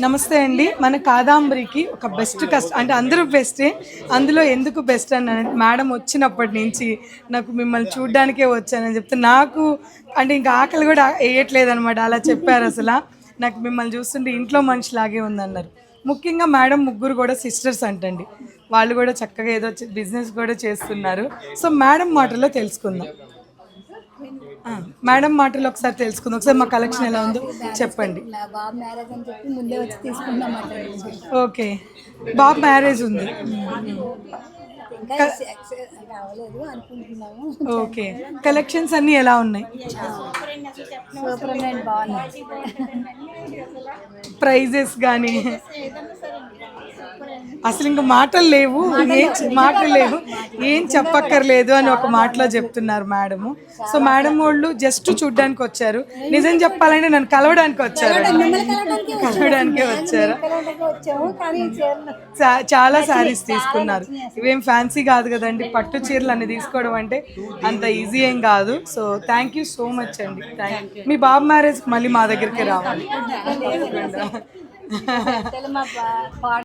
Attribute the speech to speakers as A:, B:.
A: నమస్తే అండి. మన కాదాంబరికి ఒక బెస్ట్ అంటే అందరూ బెస్టే. అందులో ఎందుకు బెస్ట్ అన్నానంటే మేడం వచ్చినప్పటి నుంచి నాకు మిమ్మల్ని చూడ్డానికే వచ్చానని చెప్తే నాకు అంటే ఇంకా ఆకలి కూడా వేయట్లేదనమాట. అలా చెప్పారు అసల. నాకు మిమ్మల్ని చూస్తుంటే ఇంట్లో మనిషిలాగే ఉందన్నారు. ముఖ్యంగా మేడం ముగ్గురు కూడా సిస్టర్స్ అంటండి. వాళ్ళు కూడా చక్కగా ఏదో బిజినెస్ కూడా చేస్తున్నారు. సో మేడం మాటల్లో తెలుసుకుందాం. మేడం మాటలు ఒకసారి తెలుసుకుందాం. ఒకసారి మా కలెక్షన్ ఎలా ఉందో చెప్పండి.
B: బాబు మ్యారేజ్ అని చెప్పి ముందే వచ్చి తీసుకుందాం.
A: ఓకే, బాబు మ్యారేజ్ ఉంది.
B: ఇంకా రావలేదు అనుకుంటున్నాము.
A: ఓకే, కలెక్షన్స్ అన్నీ ఎలా ఉన్నాయి?
B: సూపర్ అండి, బాగున్నాయి.
A: ప్రైజెస్ కానీ అసలు ఇంకా మాటలు లేవు, ఏం చెప్పక్కర్లేదు అని ఒక మాటలో చెప్తున్నారు మేడము. సో మేడం వాళ్ళు జస్ట్ చూడ్డానికి వచ్చారు. నిజం చెప్పాలంటే నన్ను కలవడానికి వచ్చారు. చాలా శారీస్ తీసుకున్నారు. ఇవేం ఫ్యాన్సీ కాదు కదండి, పట్టు చీరలు అన్ని తీసుకోవడం అంటే అంత ఈజీ ఏం కాదు. So thank you so much అండి. మీ బాబు మ్యారేజ్ మళ్ళీ మా దగ్గరికి రావాలి.